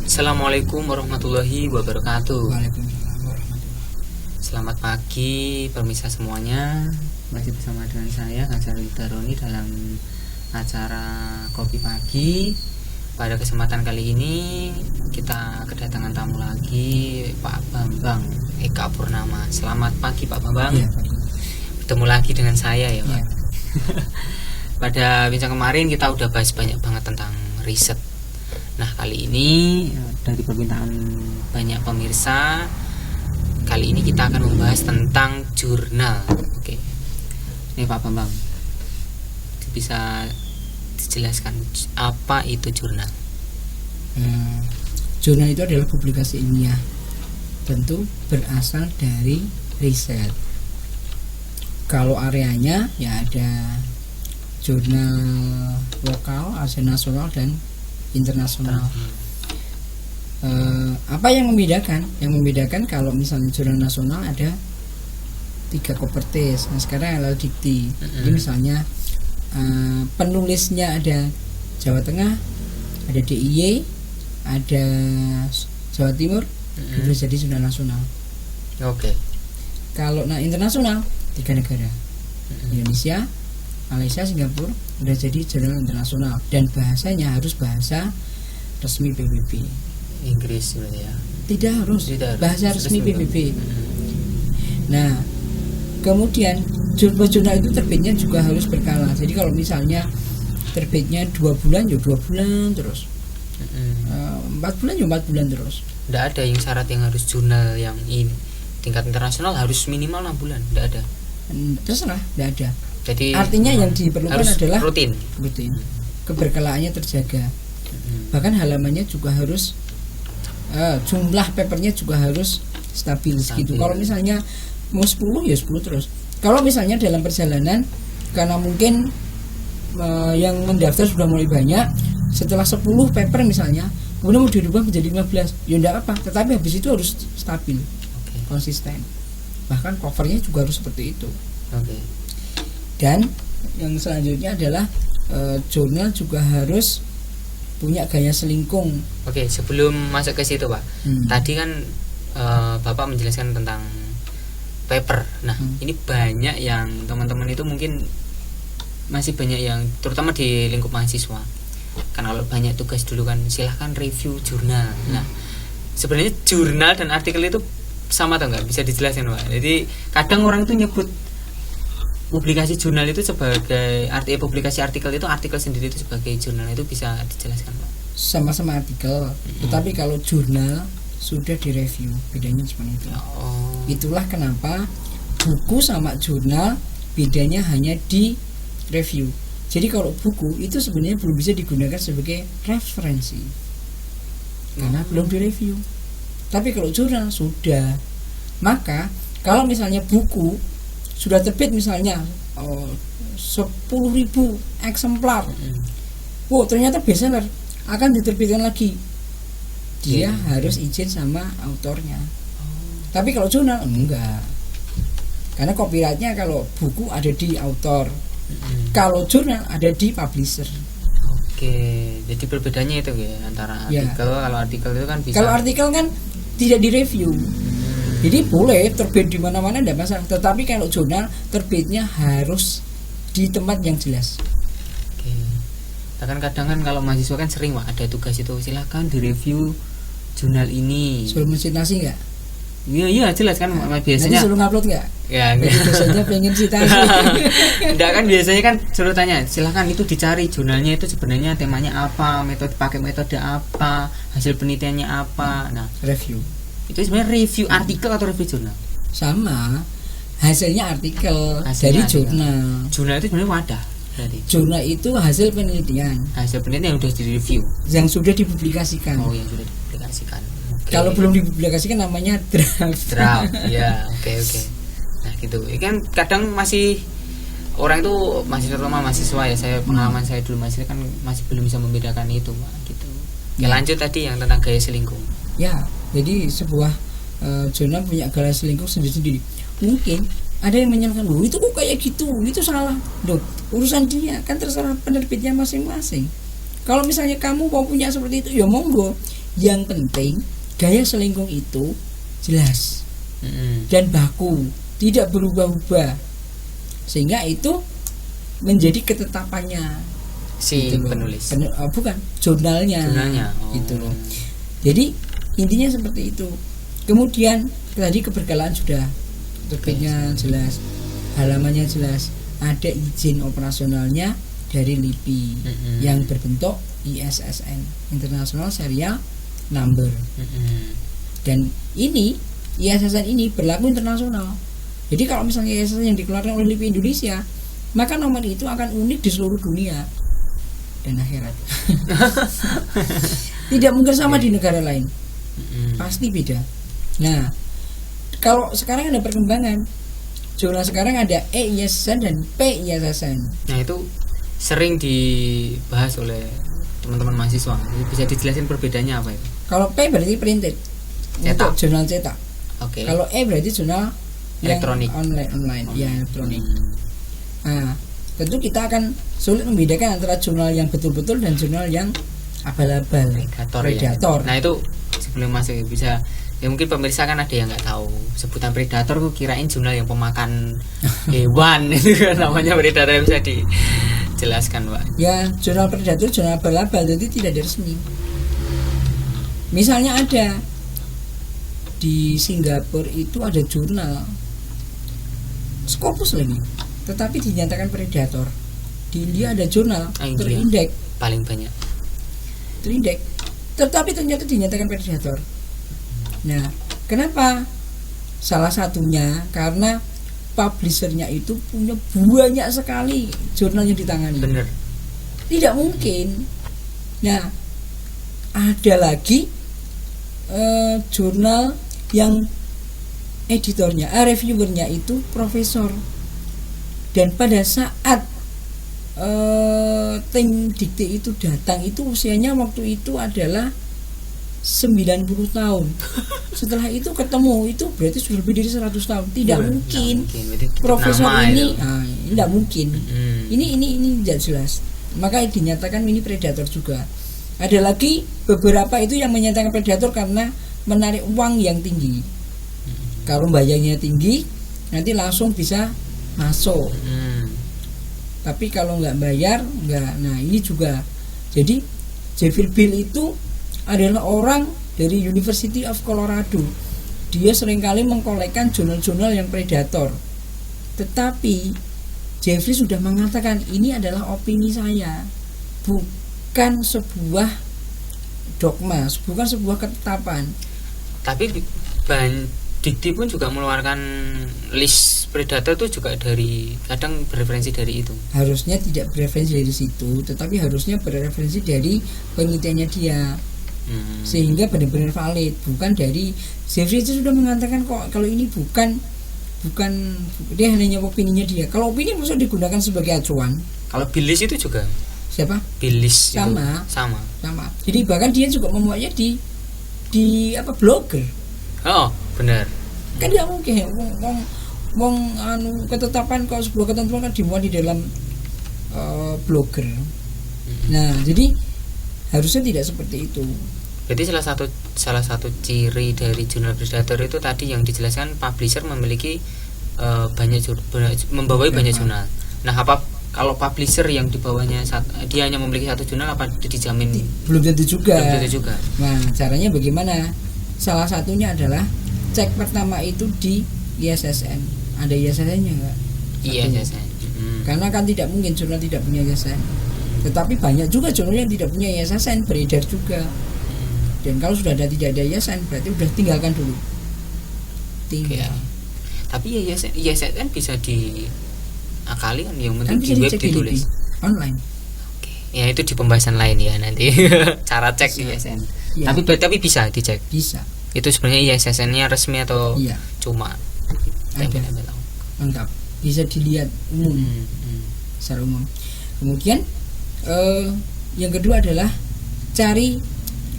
Assalamualaikum warahmatullahi wabarakatuh. Waalaikumsalam warahmatullahi. Selamat pagi pemirsa semuanya. Masih bersama dengan saya Gansal Daroni dalam acara Kopi Pagi. Pada kesempatan kali ini kita kedatangan tamu lagi, Pak Bambang Eka Purnama. Selamat pagi Pak Bambang. Ya, Bertemu lagi dengan saya ya Pak. Ya. Pada bincang kemarin kita udah bahas banyak banget tentang riset. Nah, kali ini dari permintaan banyak pemirsa, kali ini kita akan membahas tentang jurnal. Oke. Ini Pak Bambang, bisa dijelaskan apa itu jurnal? Jurnal itu adalah publikasi ilmiah, tentu berasal dari riset. Kalau areanya ya ada jurnal lokal, Asia nasional dan internasional. Apa yang membedakan? Yang membedakan kalau misalnya jurnal nasional ada 3 kopertis. Nah sekarang adalah dikti. Jadi misalnya penulisnya ada Jawa Tengah, ada DIY, ada Jawa Timur, itu jadi jurnal nasional. Oke. Kalau internasional 3 negara, Indonesia, Malaysia, Singapura, udah jadi jurnal internasional dan bahasanya harus bahasa resmi PBB. Inggris berarti ya? Tidak harus. Bahasa resmi PBB. Nah, kemudian jurnal itu terbitnya juga harus berkala. Jadi kalau misalnya terbitnya 2 bulan, ya 2 bulan terus. 4 bulan, ya 4 bulan terus. Tidak ada yang syarat yang harus jurnal yang ini tingkat internasional harus minimal 6 bulan. Tidak ada. Terserah, tidak ada. Jadi artinya yang diperlukan adalah rutin. Keberkalaannya terjaga. Bahkan halamannya juga harus jumlah papernya juga harus stabil segitu. Kalau misalnya mau 10 ya 10 terus. Kalau misalnya dalam perjalanan karena mungkin yang mendaftar sudah mulai banyak, setelah 10 paper misalnya kemudian mau dirubah menjadi 15, ya enggak apa, tetapi habis itu harus stabil, konsisten. Bahkan covernya juga harus seperti itu. Dan yang selanjutnya adalah jurnal juga harus punya gaya selingkung. Oke, sebelum masuk ke situ Pak, tadi kan Bapak menjelaskan tentang paper. Nah, ini banyak yang teman-teman itu mungkin masih banyak yang terutama di lingkup mahasiswa. Karena kalau banyak tugas dulu kan silahkan review jurnal. Nah, sebenarnya jurnal dan artikel itu sama atau enggak? Bisa dijelaskan Pak? Jadi kadang orang itu nyebut publikasi jurnal itu sebagai publikasi artikel itu artikel sendiri itu sebagai jurnal, itu bisa dijelaskan Pak? Sama-sama artikel, tetapi kalau jurnal sudah direview, bedanya cuma itu. Itulah kenapa buku sama jurnal bedanya hanya di review. Jadi kalau buku itu sebenarnya belum bisa digunakan sebagai referensi karena belum direview. Tapi kalau jurnal sudah. Maka kalau misalnya buku sudah terbit misalnya 10.000 eksemplar, ternyata bestseller, akan diterbitkan lagi. Dia harus izin sama autornya. Tapi kalau jurnal enggak, karena copyrightnya kalau buku ada di autor, kalau jurnal ada di publisher. Jadi perbedaannya itu ya antara artikel. Kalau artikel itu kan bisa. Kalau artikel kan tidak direview. Jadi boleh terbit di mana-mana tidak masalah. Tetapi kalau jurnal terbitnya harus di tempat yang jelas. Kadang kan kalau mahasiswa kan sering Pak, ada tugas itu silakan direview jurnal ini. Suruh mensitasi nggak? Iya jelas kan biasanya. Nanti suruh ngupload nggak? Ya. Biasanya pengen citasi. Enggak kan biasanya kan suruh tanya silakan itu dicari jurnalnya itu sebenarnya temanya apa, pakai metode apa, hasil penelitiannya apa. Nah review. Itu sebenarnya review artikel atau review jurnal? Sama, hasilnya artikel dari jurnal. Jurnal itu sebenarnya wadah. Jurnal itu hasil penelitian. Hasil penelitian yang sudah direview. Yang sudah dipublikasikan. Yang sudah dipublikasikan. Kalau belum dipublikasikan namanya draft. Ya, oke. Nah gitu. Ini kan kadang masih orang itu terutama mahasiswa ya. Pengalaman saya dulu masih kan masih belum bisa membedakan itu Pak. Gitu. Lanjut tadi yang tentang gaya selingkuh. Ya, jadi sebuah jurnal punya gaya selingkuh sendiri-sendiri. Mungkin Ada yang menyalahkan, loh itu kok kayak gitu, itu salah. Loh, urusan dia, kan terserah penerbitnya masing-masing. Kalau misalnya kamu mau punya seperti itu, ya monggo. Yang penting gaya selingkuh itu jelas dan baku, tidak berubah-ubah, sehingga itu menjadi ketetapannya si gitu penulis. Bukan jurnalnya. Gitu loh. Jadi intinya seperti itu. Kemudian tadi kebergalaan sudah, terbitnya jelas, halamannya jelas, ada izin operasionalnya dari LIPI yang berbentuk ISSN, International Serial Number. Dan ini ISSN ini berlaku internasional. Jadi kalau misalnya ISSN yang dikeluarkan oleh LIPI Indonesia, maka nomor itu akan unik di seluruh dunia dan akhirat. Tidak mungkin sama di negara lain, pasti beda. Nah, kalau sekarang ada perkembangan, jurnal sekarang ada E-ISSN dan P-ISSN. Nah itu sering dibahas oleh teman-teman mahasiswa. Bisa dijelasin perbedaannya apa itu? Kalau P berarti printed, untuk jurnal cetak. Oke. Kalau E berarti jurnal elektronik, online, ya elektronik. Nah, tentu kita akan sulit membedakan antara jurnal yang betul-betul dan jurnal yang abal-abal, predator. Ya. Nah itu sebelum masuk bisa, ya mungkin pemirsa kan ada yang nggak tahu sebutan predator, tuh kirain jurnal yang pemakan hewan itu kan namanya predator. Bisa dijelaskan Pak? Ya, jurnal predator, jurnal abal-abal, jadi tidak resmi. Misalnya ada di Singapura itu ada jurnal Scopus lagi, tetapi dinyatakan predator. Di India ada jurnal terindeks paling banyak, terindeks, tetapi ternyata dinyatakan predator. Nah, kenapa? Salah satunya karena publishernya itu punya banyak sekali jurnal yang ditangani. Bener. Tidak mungkin. Nah, ada lagi jurnal yang editornya, reviewernya itu profesor. Dan pada saat tim dikte itu datang, itu usianya waktu itu adalah 90 tahun. Setelah itu ketemu, itu berarti sudah lebih dari 100 tahun. Tidak mungkin. Profesor ini tidak mungkin. Ini tidak jelas. Maka dinyatakan ini predator juga. Ada lagi beberapa itu yang menyatakan predator karena menarik uang yang tinggi. Kalau bayarnya tinggi, nanti langsung bisa masuk. Tapi kalau nggak bayar, nggak. Nah ini juga. Jadi Jeffrey Bill itu adalah orang dari University of Colorado. Dia seringkali mengkolekkan jurnal-jurnal yang predator. Tetapi Jeffrey sudah mengatakan ini adalah opini saya, bukan sebuah dogma, bukan sebuah ketetapan. Tapi Dikti pun juga mengeluarkan list predator itu juga dari, kadang bereferensi dari itu. Harusnya tidak bereferensi dari situ, tetapi harusnya bereferensi dari penelitiannya dia. Sehingga benar-benar valid, bukan dari Jeffrey itu sudah mengatakan kok kalau ini bukan dia hanya opininya dia. Kalau opini maksud digunakan sebagai acuan. Kalau Billis itu juga siapa? Billis sama. Jadi bahkan dia juga memuatnya di blogger. Oh, benar. Kan tidak mungkin ketetapan kalau sebuah ketentuan kan dimuat di dalam blogger. Nah, jadi harusnya tidak seperti itu. Jadi salah satu ciri dari jurnal predator itu tadi yang dijelaskan, publisher memiliki membawai banyak jurnal. Nah, apa kalau publisher yang di bawahnya dia hanya memiliki satu jurnal, apa dijamin? Belum tentu juga. Nah, caranya bagaimana? Salah satunya adalah cek pertama itu di ISSN. Ada ISSN-nya enggak? ISSN. Karena kan tidak mungkin jurnal tidak punya ISSN. Tetapi banyak juga jurnal yang tidak punya ISSN beredar juga. Dan kalau sudah tidak ada ISSN berarti udah tinggalkan dulu. Tinggal. Tapi ISSN bisa diakali kan, yang penting di web ditulis online. Oke. Ya itu di pembahasan lain ya nanti. Cara cek ISSN. Ya. Tapi bisa dicek. Bisa. Itu sebenarnya ISSN-nya resmi atau cuma tempel-tempel? Lengkap. Bisa dilihat umum. Secara umum. Kemudian yang kedua adalah cari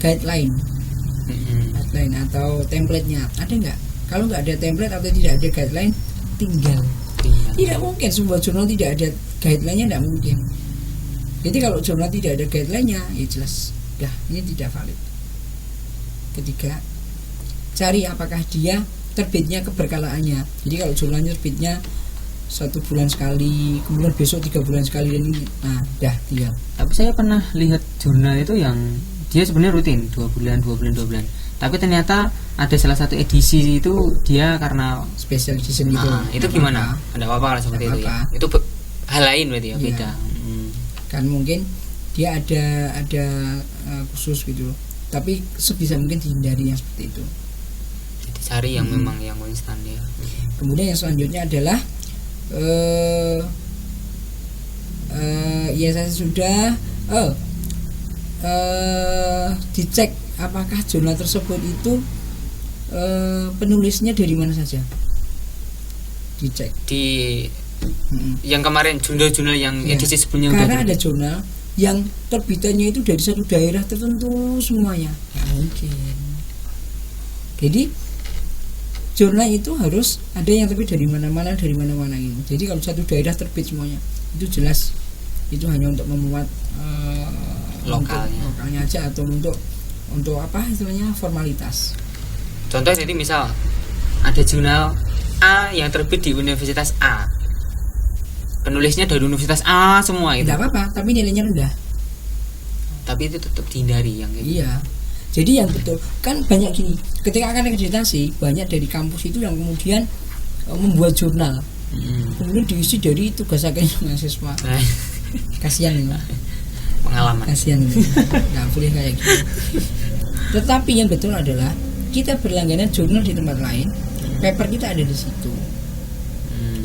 guideline atau template-nya. Ada nggak? Kalau nggak ada template atau tidak ada guideline, tinggal. Tidak mungkin sebuah jurnal tidak ada guideline-nya, tidak mungkin. Jadi kalau jurnal tidak ada guideline-nya, ya jelas, dah ini tidak valid. Ketiga, cari apakah dia terbitnya keberkalaannya. Jadi kalau jurnalnya terbitnya 1 bulan sekali, kemudian besok 3 bulan sekali, dan ini, nah dah dia. Tapi saya pernah lihat jurnal itu yang dia sebenarnya rutin 2 bulan. Tapi ternyata ada salah satu edisi itu dia karena special edition gitu. Itu gimana? Ada apa-apa kalau seperti itu ya? Itu hal lain berarti ya, beda. Kan mungkin dia ada khusus gitu. Tapi sebisa mungkin dihindari yang seperti itu. Jadi cari yang memang yang konstan ya. Kemudian yang selanjutnya adalah ya saya sudah dicek apakah jurnal tersebut itu penulisnya dari mana saja, dicek di yang kemarin jurnal-jurnal yang edisi sebelumnya. Karena ada jurnal yang terbitannya itu dari satu daerah tertentu semuanya, mungkin. Jadi jurnal itu harus ada yang terbit dari mana-mana gitu. Jadi kalau satu daerah terbit semuanya, itu jelas itu hanya untuk memuat lokalnya aja, atau untuk apa istilahnya, formalitas. Contoh, jadi misal ada jurnal A yang terbit di Universitas A, penulisnya dari Universitas A semua itu. Tidak apa-apa, tapi nilainya rendah. Tapi itu tetap dihindari yang gitu. Iya. Jadi yang betul kan banyak gini. Ketika akan akreditasi, banyak dari kampus itu yang kemudian membuat jurnal. Kemudian diisi dari tugas akhirnya mahasiswa. Kasihan ini. Pengalaman. Kasihan ini. Nggak boleh kayak gitu. Tetapi yang betul adalah kita berlangganan jurnal di tempat lain, paper kita ada di situ.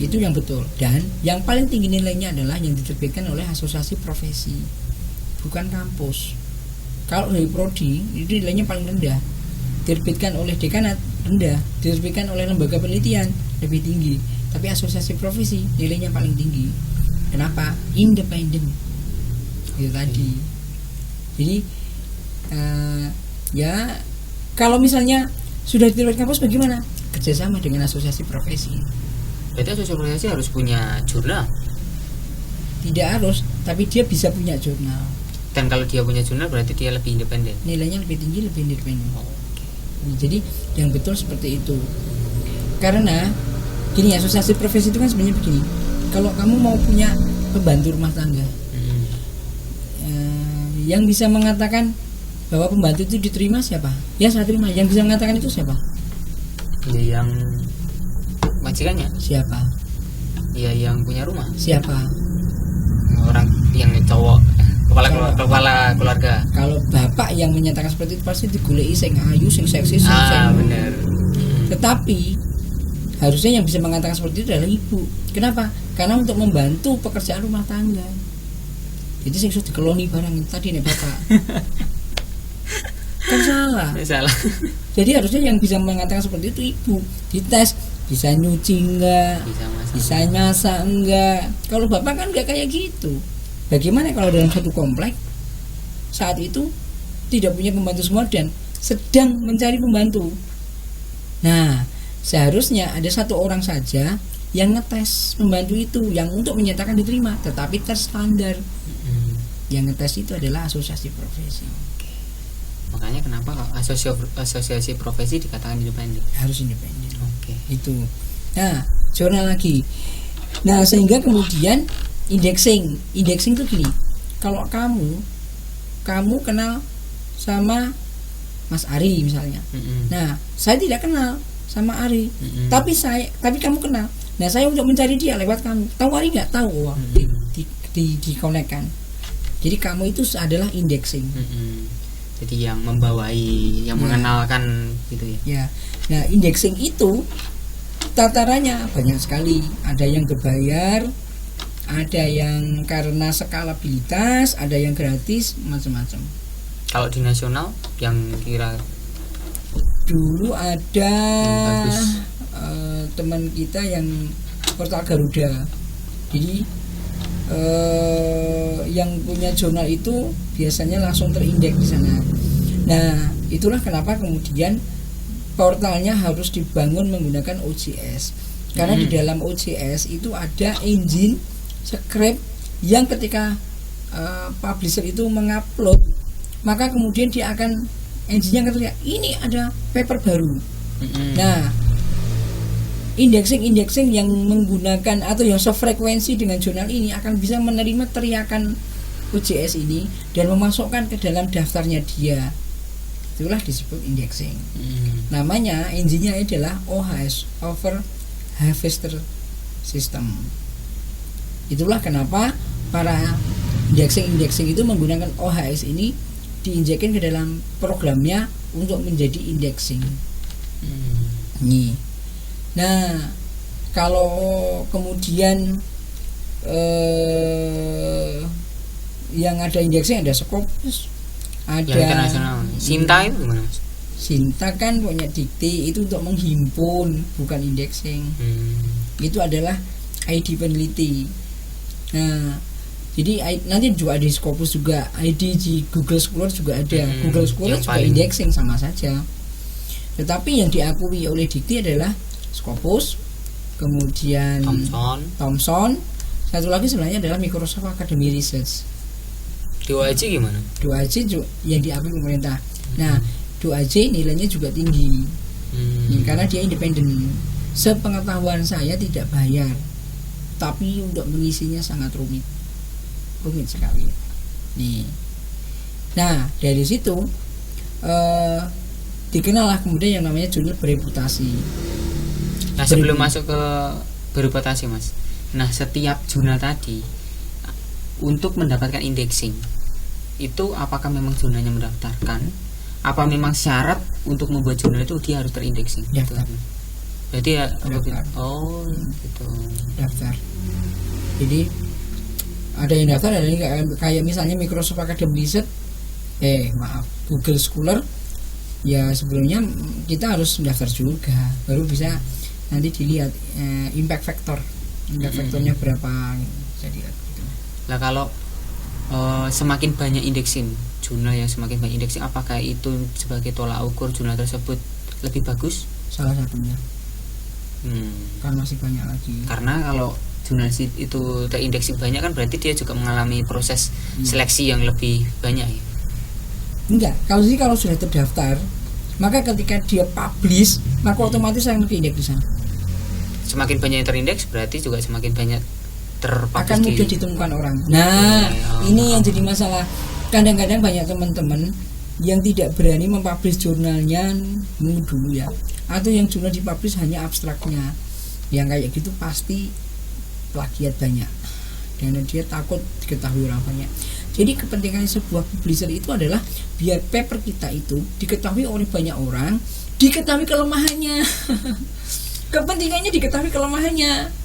Itu yang betul. Dan yang paling tinggi nilainya adalah yang diterbitkan oleh asosiasi profesi, bukan kampus. Kalau dari prodi itu nilainya paling rendah, diterbitkan oleh dekanat rendah, diterbitkan oleh lembaga penelitian lebih tinggi, tapi asosiasi profesi nilainya paling tinggi. Kenapa? Independen. Itu tadi. Jadi ya kalau misalnya sudah diterbitkan kampus, bagaimana? Kerjasama dengan asosiasi profesi. Berarti asosiasi profesi harus punya jurnal? Tidak harus, tapi dia bisa punya jurnal. Dan kalau dia punya jurnal berarti dia lebih independen. Nilainya lebih tinggi, lebih independen. Jadi yang betul seperti itu. Karena gini, asosiasi profesi itu kan sebenarnya begini. Kalau kamu mau punya pembantu rumah tangga, yang bisa mengatakan bahwa pembantu itu diterima siapa? Ya saya terima. Yang bisa mengatakan itu siapa? Ya yang majikannya. Siapa? Ya yang punya rumah. Siapa? Orang yang cowok, kepala keluarga. Kalau bapak yang menyatakan seperti itu pasti digulei sing ayu, sing seksi, sing benar. Tetapi harusnya yang bisa mengatakan seperti itu adalah ibu. Kenapa? Karena untuk membantu pekerjaan rumah tangga. Jadi sing sudah dikeloni barang tadi nih bapak. Kan salah. Jadi harusnya yang bisa mengatakan seperti itu ibu. Dites bisa nyuci enggak, bisa masak enggak. Kalau bapak kan enggak kayak gitu. Bagaimana kalau dalam satu komplek saat itu tidak punya pembantu semua dan sedang mencari pembantu? Nah, seharusnya ada satu orang saja yang ngetes pembantu itu, yang untuk menyatakan diterima, tetapi terstandar. Yang ngetes itu adalah asosiasi profesi. Makanya kenapa asosiasi profesi dikatakan independen? Harus independen. Itu. Nah, jurnal lagi. Nah, sehingga kemudian indexing itu gini. Kalau kamu kenal sama Mas Ari misalnya. Nah, saya tidak kenal sama Ari. Tapi kamu kenal. Nah, saya untuk mencari dia lewat kamu. Tahu Ari nggak? Tahu. Di konekkan. Jadi kamu itu adalah indexing. Jadi yang membawai, yang mengenalkan gitu ya. Ya. Nah, indexing itu tatarannya banyak sekali. Ada yang berbayar, ada yang karena skalabilitas, ada yang gratis, macam-macam. Kalau di nasional yang kira dulu ada teman kita yang portal Garuda. Jadi yang punya jurnal itu biasanya langsung terindeks di sana. Nah, itulah kenapa kemudian portalnya harus dibangun menggunakan OJS. Karena di dalam OJS itu ada engine script yang ketika publisher itu mengupload, maka kemudian dia akan engine-nya akan terlihat ini ada paper baru. Nah, indexing yang menggunakan atau yang sefrekuensi dengan jurnal ini akan bisa menerima teriakan OJS ini dan memasukkan ke dalam daftarnya dia. Itulah disebut indexing. Namanya engine-nya adalah OHS, Over Harvester System. Itulah kenapa para indexing itu menggunakan OHS ini diinjekkan ke dalam programnya untuk menjadi indexing. Nih. Nah, kalau kemudian yang ada indexing, ada Scopus, ada yang internasional. Sinta itu gimana, Mas? Sinta kan punya dikti, itu untuk menghimpun, bukan indexing. Itu adalah ID peneliti. Nah, jadi nanti juga ada di Scopus juga, ID di Google Scholar juga ada. Google Scholar juga indexing sama saja. Tetapi yang diakui oleh dikti adalah Scopus, kemudian Thomson, satu lagi sebenarnya adalah Microsoft Academy Research. DOAJ gimana? DOAJ yang diakui pemerintah. Nah, DOAJ nilainya juga tinggi. Karena dia independen. Sepengetahuan saya tidak bayar, tapi untuk mengisinya sangat rumit sekali. Nih. Nah, dari situ dikenallah kemudian yang namanya jurnal bereputasi. Nah, sebelum masuk ke bereputasi, Mas. Nah, setiap jurnal tadi untuk mendapatkan indexing itu apakah memang jurnalnya mendaftarkan? Apa memang syarat untuk membuat jurnal itu dia harus terindexing? Daftar. Jadi ya daftar. Gitu. Daftar. Jadi ada yang daftar, ada yang kayak misalnya Microsoft Academy Research, Google Scholar. Ya sebelumnya kita harus daftar juga, baru bisa nanti dilihat impact factornya berapa. Jadi gitu. Nah, kalau semakin banyak indexing, jurnal yang semakin banyak indexing, apakah itu sebagai tolak ukur jurnal tersebut lebih bagus? Salah satunya. Kan masih banyak lagi. Karena kalau jurnal itu terindexing banyak kan berarti dia juga mengalami proses seleksi yang lebih banyak ya. Enggak, kalau sudah terdaftar, maka ketika dia publish, maka otomatis akan terindeks di sana. Semakin banyak yang terindeks berarti juga semakin banyak akan mudah ditemukan orang. Nah, ini yang jadi masalah. Kadang-kadang banyak teman-teman yang tidak berani mempublish jurnalnya dulu ya, atau yang jurnal dipublish hanya abstraknya. Yang kayak gitu pasti plagiat banyak, dan dia takut diketahui orang banyak. Jadi kepentingan sebuah publisher itu adalah biar paper kita itu diketahui oleh banyak orang, diketahui kelemahannya. Kepentingannya diketahui kelemahannya.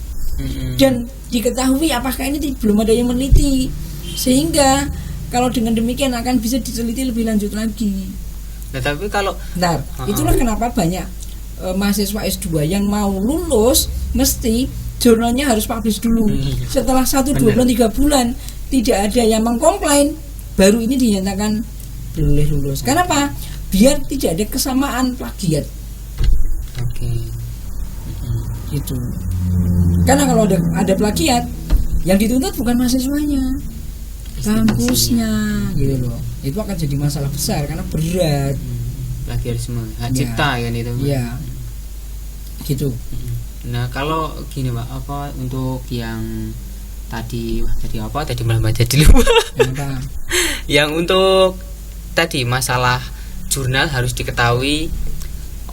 Dan diketahui apakah ini belum ada yang meneliti, sehingga kalau dengan demikian akan bisa diteliti lebih lanjut lagi. Nah, tapi kalau itulah kenapa banyak mahasiswa S2 yang mau lulus mesti jurnalnya harus publish dulu. Setelah 1, 2 bulan, 3 bulan tidak ada yang mengkomplain, baru ini dinyatakan boleh lulus. Kenapa? Biar tidak ada kesamaan plagiat. Gitu. Karena kalau ada plagiat, yang dituntut bukan mahasiswanya, kampusnya, gitu loh. Itu akan jadi masalah besar karena berat. Plagiarisme, hak cipta kan itu. Iya. Gitu. Nah, kalau gini, Pak, apa untuk yang tadi malah baca dulu. Yang untuk tadi masalah jurnal harus diketahui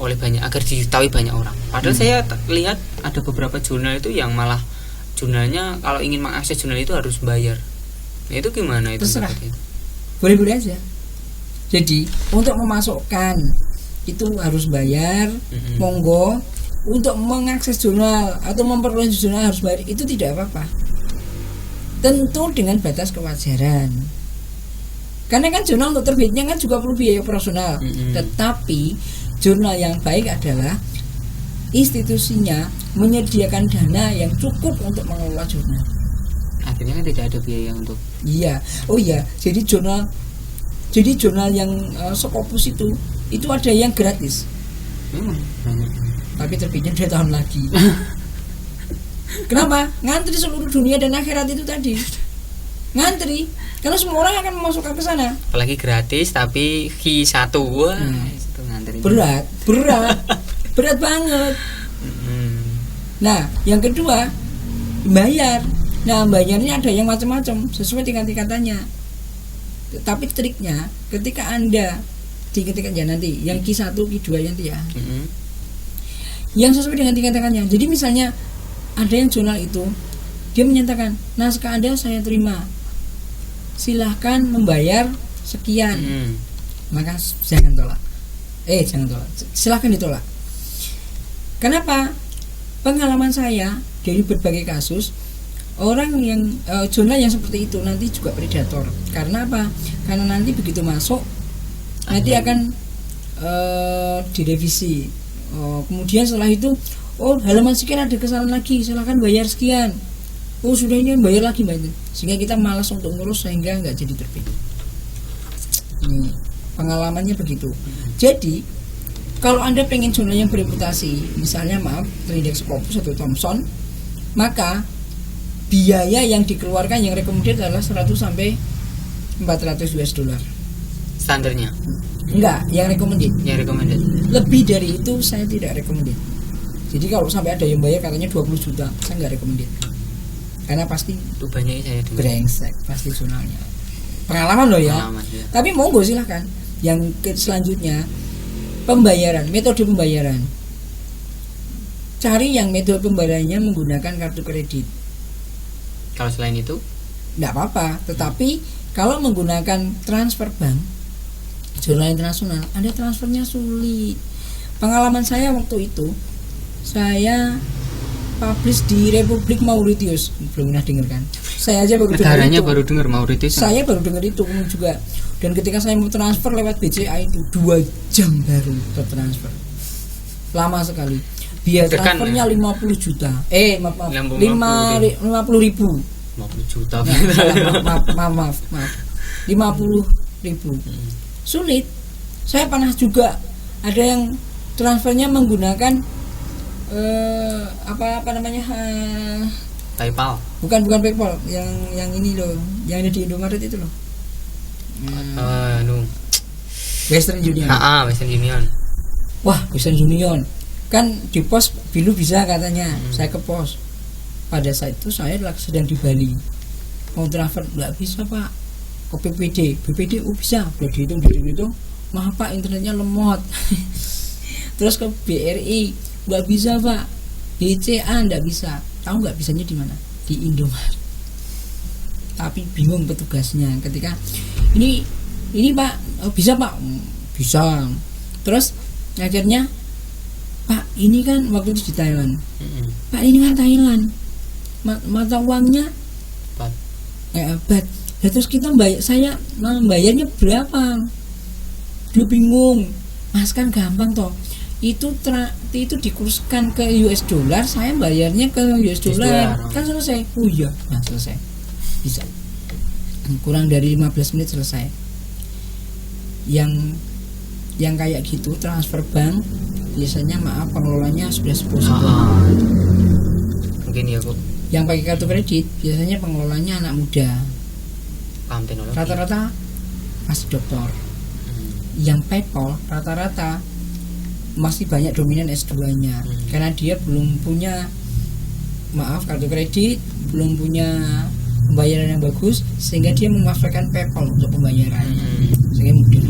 oleh banyak, agar diketahui banyak orang. Padahal saya lihat ada beberapa jurnal itu yang malah jurnalnya kalau ingin mengakses jurnal itu harus bayar. Nah, itu gimana itu? Terserah. Boleh-boleh aja. Jadi untuk memasukkan itu harus bayar, monggo. Untuk mengakses jurnal atau memperoleh jurnal harus bayar, itu tidak apa-apa. Tentu dengan batas kewajaran. Karena kan jurnal untuk terbitnya kan juga perlu biaya operasional. Tetapi jurnal yang baik adalah institusinya menyediakan dana yang cukup untuk mengelola jurnal. Akhirnya kan tidak ada biaya untuk. Iya. Oh iya, jadi jurnal yang Scopus itu ada yang gratis. Banyak. Tapi terbitnya 2 tahun lagi. Kenapa? Ngantri seluruh dunia dan akhirat itu tadi. Ngantri karena semua orang akan memasukkan ke sana. Apalagi gratis tapi fee 1. Wah, itu ngantri. Berat banget. Nah, yang kedua bayar. Nah, bayarnya ada yang macam-macam sesuai tingkatannya. Tapi triknya ketika Anda ketika ya nanti yang Q1, Q2 nanti ya. Yang sesuai dengan tingkatannya. Jadi misalnya ada yang jurnal itu dia menyatakan naskah Anda saya terima, silahkan membayar sekian. Maka jangan tolak. Silahkan ditolak. Kenapa? Pengalaman saya dari berbagai kasus orang yang jurnal yang seperti itu nanti juga predator. Karena apa? Karena nanti begitu masuk nanti akan direvisi. Kemudian setelah itu halaman sekian ada kesalahan lagi, silahkan bayar sekian. Sudah ini bayar lagi Mbak. Sehingga kita malas untuk ngurus sehingga nggak jadi terbit. Ini pengalamannya begitu. Jadi kalau Anda pengen jurnal yang bereputasi, misalnya Index Scopus atau Thomson, maka biaya yang dikeluarkan yang recommended adalah 100 sampai 400 US dollar. Standarnya? Enggak, yang recommended. Lebih dari itu saya tidak recommended. Jadi kalau sampai ada yang bayar katanya 20 juta, saya nggak recommended. Karena pasti itu banyak saya dengar. Brengsek pasti jurnalnya. Pengalaman loh ya. Ya. Tapi monggo silahkan. Yang selanjutnya pembayaran, metode pembayaran. Cari yang metode pembayarannya menggunakan kartu kredit. Kalau selain itu enggak apa-apa, tetapi kalau menggunakan transfer bank jurnal internasional, Anda transfernya sulit. Pengalaman saya waktu itu, saya publish di Republik Mauritius, belum pernah dengar kan? Saya aja baru dengar itu. Baru dengar Mauritius. Saya baru dengar itu juga. Dan ketika saya mau transfer lewat BCA itu 2 jam baru tertransfer. Lama sekali. Biaya transfernya 50 juta. Maaf. 50 ribu. 50 juta. Maaf. 50 ribu. Sulit. Saya pernah juga ada yang transfernya menggunakan apa namanya PayPal. Bukan PayPal, yang ini loh, yang ada di Indomaret itu loh. Western Union. Western Union. Wah, Western Union kan di pos dulu bisa katanya. Saya ke pos pada saat itu saya sedang di Bali, mau transfer nggak bisa Pak, ke BPD bisa, udah dihitung, maaf Pak internetnya lemot. Terus ke BRI nggak bisa Pak, BCA nggak bisa. Tahu nggak bisanya di mana? Di Indomaret. Tapi bingung petugasnya ketika ini Pak, bisa Pak, bisa. Terus akhirnya Pak ini kan waktu itu di Thailand. Pak ini kan Thailand, mata uangnya baht. Ya, terus kita saya bayarnya berapa? Dia bingung. Mas kan gampang toh. Itu dikurskan ke US dollar, saya bayarnya ke US dollar. Kan selesai. Oh iya, nah selesai. Bisa. Kurang dari 15 menit selesai. Yang kayak gitu transfer bank biasanya pengelolanya sudah sepuh. Mungkin ya Bu. Yang pakai kartu kredit biasanya pengelolanya anak muda. Paham teknologi. Rata-rata masih doktor. Yang PayPal rata-rata masih banyak dominan S2-nya karena dia belum punya kartu kredit, belum punya pembayaran yang bagus sehingga dia memanfaatkan PayPal untuk pembayaran. Sehingga mudah.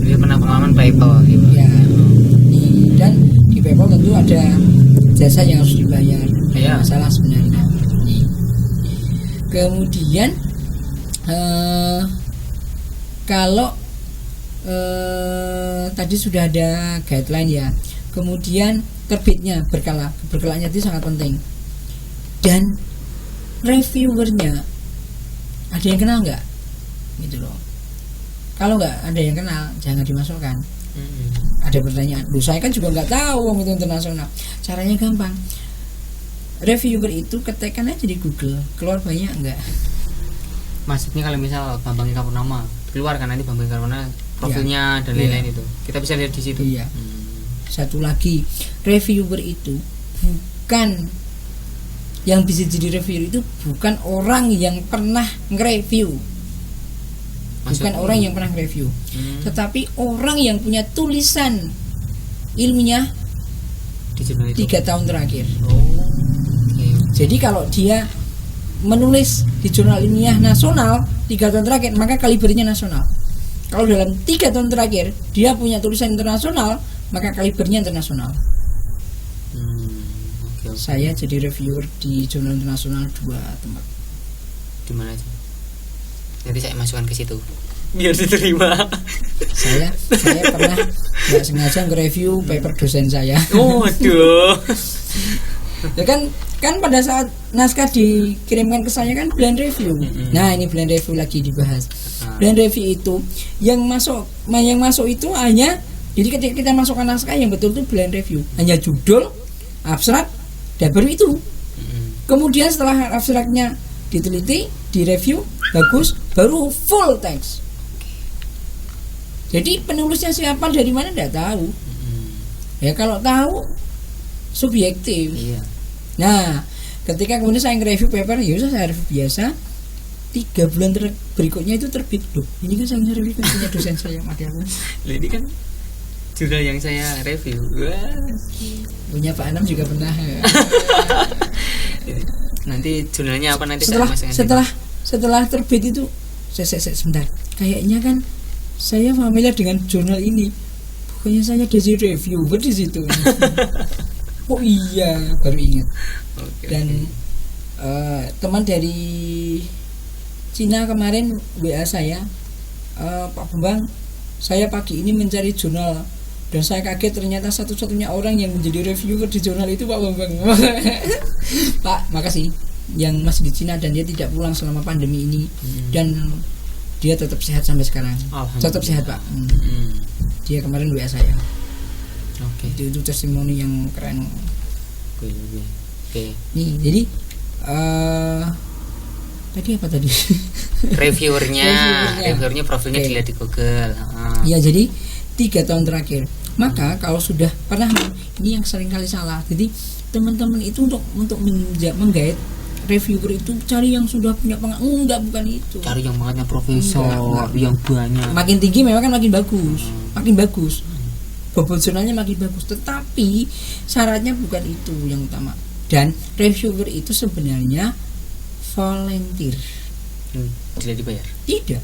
Dia pernah pengalaman PayPal gitu. Ya. Dan di PayPal tentu ada jasa yang harus dibayar. Ya. Masalah sebenarnya. Kemudian kalau tadi sudah ada guideline ya. Kemudian terbitnya berkalanya itu sangat penting. Dan reviewernya ada yang kenal nggak? Gitu loh. Kalau nggak ada yang kenal, jangan dimasukkan. Ada pertanyaan. Saya kan juga nggak tahu itu internasional. Caranya gampang. Reviewer itu ketikkan aja di Google, keluar banyak nggak? Maksudnya kalau misal Bambang Ika Purnama keluar kan nanti Bambang Ika Purnama profilnya dan lain-lain itu kita bisa lihat di situ. Satu lagi, reviewer itu bukan Yang bisa jadi reviewer itu bukan orang yang pernah nge-review. Bukan orang yang pernah nge-review. Tetapi orang yang punya tulisan ilmiah di jurnal itu 3 tahun terakhir. Okay. Jadi kalau dia menulis di jurnal ilmiah nasional 3 tahun terakhir, maka kalibernya nasional. Kalau dalam 3 tahun terakhir dia punya tulisan internasional, maka kalibernya internasional. Okay. Saya jadi reviewer di jurnal internasional 2 tempat. Di mana aja? Nanti saya masukkan ke situ biar diterima. Saya pernah nggak sengaja nge-review paper dosen saya. Oh, aduh. Ya kan pada saat naskah dikirimkan ke saya kan blind review. Nah, ini blind review lagi dibahas. Blind review itu yang masuk itu hanya, jadi ketika kita masukkan naskah yang betul itu blind review, hanya judul, abstrak, dan baru itu. Kemudian setelah abstraknya diteliti, direview, bagus, baru full text. Jadi penulisnya siapa, dari mana tidak tahu. Ya kalau tahu subjektif. Iya. Nah, ketika kemudian saya nge-review paper, ya saya review biasa. 3 bulan berikutnya itu terbit. Loh, ini kan saya review kan punya dosen saya, mati aku. Ini kan jurnal yang saya review. Punya Pak Anam juga pernah. Nanti jurnalnya apa nanti setelah terbit itu saya sebentar. Kayaknya kan saya familiar dengan jurnal ini. Bukannya saya jadi reviewer di situ. Oh iya, baru ingat. Dan teman dari Cina kemarin WA saya, Pak Bambang, saya pagi ini mencari jurnal dan saya kaget ternyata satu-satunya orang yang menjadi reviewer di jurnal itu Pak Bambang. Pak, makasih yang masih di Cina dan dia tidak pulang selama pandemi ini dan dia tetap sehat sampai sekarang. Tetap sehat Pak. Dia kemarin WA saya. Itu testimoni yang keren. Oke. Nih, jadi tadi apa tadi? Reviewernya profilnya dilihat di Google. Ya, jadi 3 tahun terakhir. Maka kalau sudah pernah, ini yang sering kali salah. Jadi teman-teman itu untuk menggait reviewer itu cari yang sudah punya pengalaman. Enggak, bukan itu. Cari yang makanya profesor, yang banyak. Makin tinggi memang kan makin bagus. Makin bagus. Bobot jurnalnya makin bagus. Tetapi syaratnya bukan itu yang utama. Dan reviewer itu sebenarnya volunteer. Tidak dibayar? Tidak.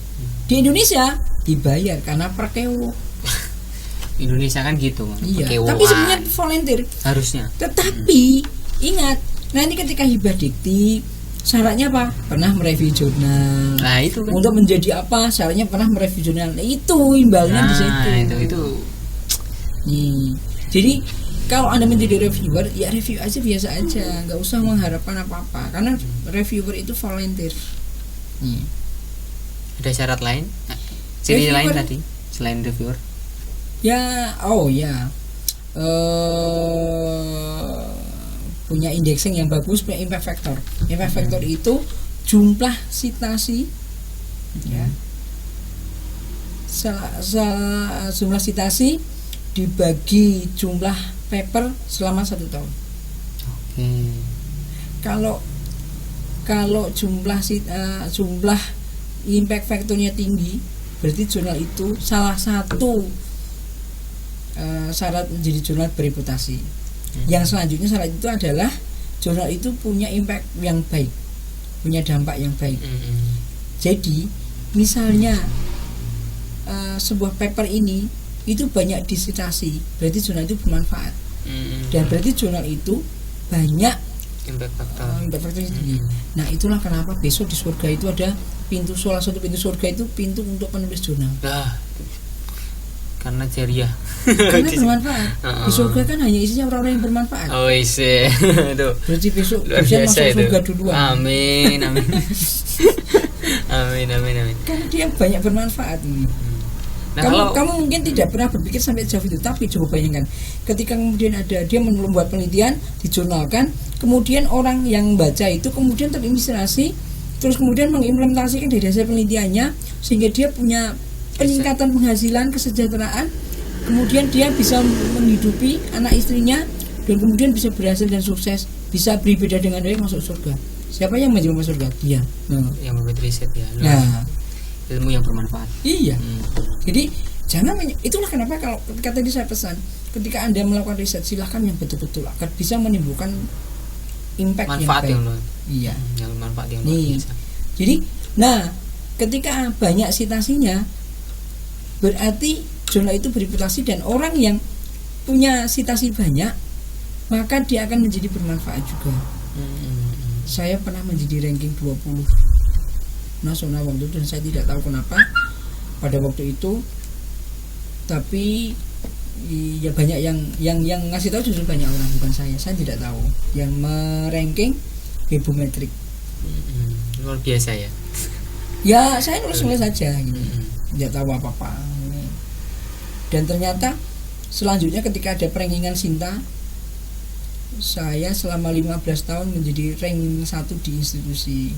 Di Indonesia dibayar karena perkewo. Indonesia kan gitu. Iya. Tapi sebenarnya volunteer harusnya. Tetapi ingat, nanti ketika hibah dikti syaratnya apa? Pernah mereview jurnal. Nah, itu kan. Untuk menjadi apa? Syaratnya pernah mereview jurnal. Nah, itu imbalnya di situ. Itu. Nih. Jadi kalau Anda menjadi reviewer, ya review aja biasa aja, nggak usah mengharapkan apa-apa karena reviewer itu volunteer. Nih. Ada syarat lain? Ciri lain tadi selain reviewer? Ya, punya indexing yang bagus, punya impact factor. Impact factor itu jumlah citasi, ya. Jumlah citasi dibagi jumlah paper selama 1 tahun. Kalau jumlah impact factornya tinggi, berarti jurnal itu salah satu syarat menjadi jurnal bereputasi. Yang selanjutnya syarat itu adalah jurnal itu punya impact yang baik, punya dampak yang baik. Jadi misalnya sebuah paper ini itu banyak disitasi, berarti jurnal itu bermanfaat. Dan berarti jurnal itu banyak impact factor tinggi. Nah, itulah kenapa besok di surga itu ada salah satu pintu surga itu pintu untuk penulis jurnal. Karena jariah. Karena bermanfaat. Di surga kan hanya isinya orang-orang yang bermanfaat. Oh isi. Tuh. Berarti besok bisa masuk surga duluan. Amin. Amin. Karena dia banyak bermanfaat. Nah, kamu mungkin tidak pernah berpikir sampai jauh itu, tapi coba bayangkan ketika kemudian ada dia membuat penelitian, dijurnalkan, kemudian orang yang baca itu kemudian terinspirasi, terus kemudian mengimplementasikan dari hasil penelitiannya sehingga dia punya peningkatan penghasilan, kesejahteraan, kemudian dia bisa menghidupi anak istrinya dan kemudian bisa berhasil dan sukses. bisa beribadah dengan baik masuk surga. Siapa yang masuk surga? Dia. Yang membuat riset ya. Nah, ilmu yang bermanfaat. Iya. Jadi jangan itulah kenapa kalau ketika tadi saya pesan, ketika Anda melakukan riset silahkan yang betul-betul akan bisa menimbulkan impact manfaat yang baik. Iya. Yang manfaat yang luar biasa. Jadi, nah, ketika banyak citasinya berarti jurnal itu bereputasi, dan orang yang punya citasi banyak maka dia akan menjadi bermanfaat juga. Saya pernah menjadi ranking 20 nasional waktu itu dan saya tidak tahu kenapa pada waktu itu, tapi ya banyak yang ngasih tahu justru banyak orang, bukan saya tidak tahu yang meranking Webometric. Luar biasa ya. Ya saya nulis saja gitu. Tidak tahu apa-apa. Dan ternyata selanjutnya ketika ada perankingan Sinta, saya selama 15 tahun menjadi ranking 1 di institusi.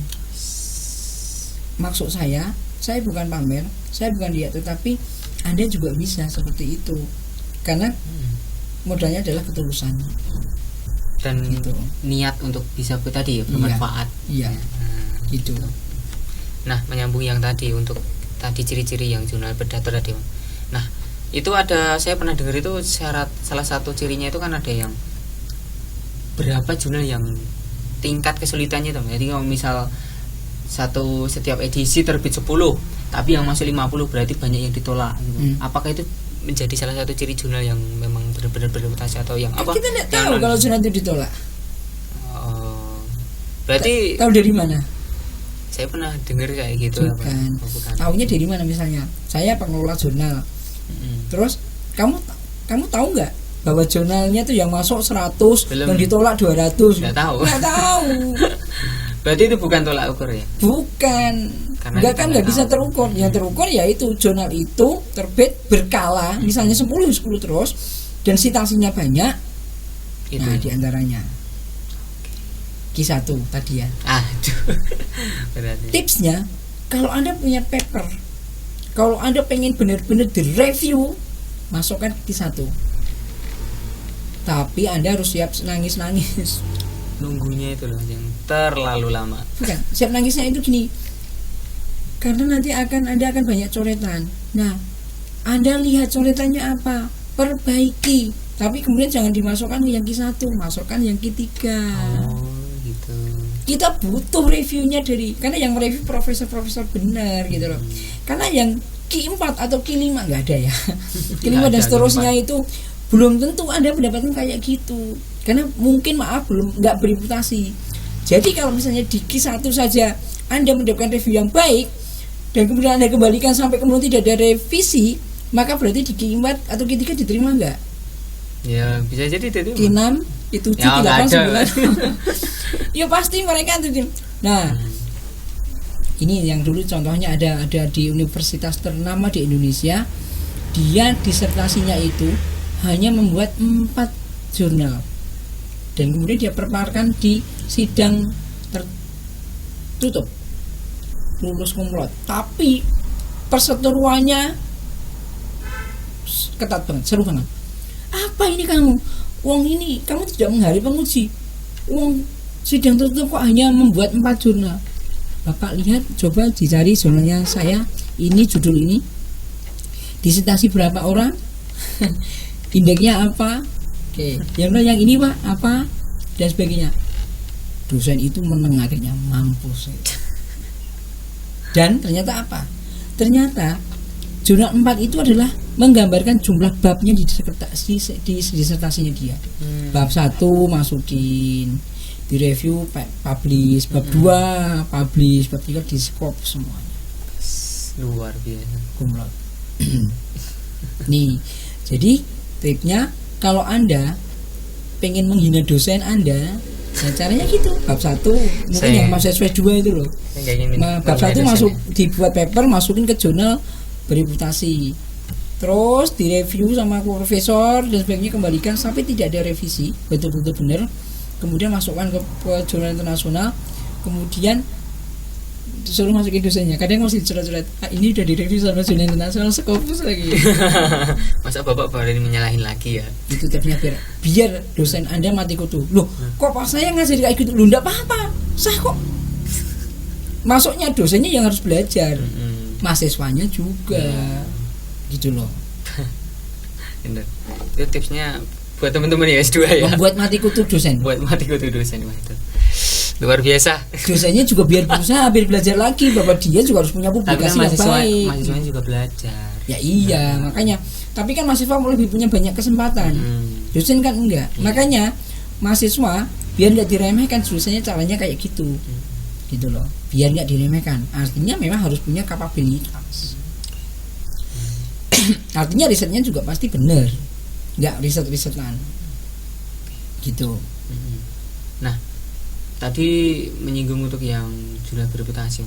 Maksud saya bukan pamer, saya bukan lihat, tetapi Anda juga bisa seperti itu. Karena modalnya adalah ketulusan dan gitu. Niat untuk bisa tadi ya, bermanfaat. Iya. Gitu. Nah, menyambung yang tadi untuk tadi ciri-ciri yang jurnal predator tadi. Nah, itu ada, saya pernah dengar itu syarat, salah satu cirinya itu kan ada yang berapa jurnal yang tingkat kesulitannya teman. Jadi kalau misal setiap edisi terbit 10 tapi yang masuk 50 berarti banyak yang ditolak gitu. Apakah itu menjadi salah satu ciri jurnal yang memang benar-benar bereputasi atau yang apa? Kita tidak tahu kalau jurnal itu ditolak. Berarti tahu dari mana? Saya pernah dengar kayak gitu. Bukan. Tahunya dari mana? Misalnya saya pengelola jurnal. Terus kamu tahu nggak bahwa jurnalnya tuh yang masuk 100, yang ditolak 200? Nggak tahu. Berarti itu bukan tolak ukur ya? Bukan. Nggak bisa terukur. Yang terukur yaitu jurnal itu terbit berkala, misalnya 10 terus, dan citasinya banyak. Itu. Nah, diantaranya Q1 tadi ya. Tipsnya, kalau Anda punya paper, kalau Anda pengen benar-benar direview, masukkan Q1. Tapi Anda harus siap nangis-nangis. Nunggunya itu loh yang terlalu lama. Bukan, siap nangisnya itu gini. Karena nanti Anda akan banyak coretan. Nah, Anda lihat coretannya apa, perbaiki. Tapi kemudian jangan dimasukkan yang Q1, masukkan yang Q3. Gitu. Kita butuh reviewnya karena yang mereview profesor benar gitu loh. Karena yang Q4 atau Q5 nggak ada ya. Q5 dan seterusnya itu belum tentu Anda mendapatkan kayak gitu. Karena mungkin nggak bereputasi. Jadi kalau misalnya di Q1 saja Anda mendapatkan review yang baik dan kemudian Anda kembalikan sampai kemudian tidak ada revisi, maka berarti di Q4 atau Q3 diterima nggak? Ya bisa jadi diterima. Q6, Q7, Q8, 9. Ya pasti mereka terima. Nah, ini yang dulu contohnya ada di universitas ternama di Indonesia. Dia disertasinya itu hanya membuat 4 jurnal. Dan kemudian dia paparkan di sidang tertutup, lulus kumlot. Tapi perseteruannya ketat banget, seru banget. Apa ini kamu? Kamu tidak menghargai penguji. Sidang tertutup kok hanya membuat 4 jurnal. Bapak lihat, coba dicari jurnalnya saya. Ini judul ini. Disertasi berapa orang? Indeksnya apa? Oke, yang ini Pak apa dan sebagainya. Dosen itu meneng akhirnya, mampus. Dan ternyata apa? Ternyata jurnal 4 itu adalah menggambarkan jumlah babnya di disertasinya dia. Bab 1 masukin, direview, publish, bab 2 publish, bab 3 di scope semuanya. Luar biasa. Kumlot. Nih, jadi tipnya kalau Anda pengen menghina dosen Anda, nah caranya gitu. Bab 1 mungkin yang masuk SP2 itu loh. Bab 1 masuk dibuat paper, masukin ke jurnal bereputasi. Terus direview sama profesor dan sebagainya, kembalikan sampai tidak ada revisi, betul-betul benar. Kemudian masukkan ke jurnal internasional. Kemudian disuruh masukin dosennya, kadang masih curhat-curhat, ini udah direview sama jurnal internasional Scopus lagi. Masa bapak berani menyalahin lagi ya? Itu tipsnya biar dosen Anda mati kutu. Loh, kok pas saya ngasih kayak gitu? Loh, enggak apa-apa, sah kok. Masuknya dosennya yang harus belajar, mahasiswanya juga, gitu loh. Bener. Itu tipsnya buat teman-teman ya S2 ya. Membuat mati kutu dosen. Buat mati kutu dosen itu. Luar biasa. Dosennya juga biar berusaha, biar belajar lagi, bahwa dia juga harus punya publikasi yang baik. Mahasiswanya juga belajar. Ya iya, makanya. Tapi kan mahasiswa lebih punya banyak kesempatan. Dosen kan enggak. Makanya mahasiswa biar enggak diremehkan, dosennya caranya kayak gitu. Gitu loh. Biar enggak diremehkan. Artinya memang harus punya kapabilitas. Artinya risetnya juga pasti benar. Enggak riset-risetan. Gitu. Nah, tadi menyinggung untuk yang jurnal bereputasi.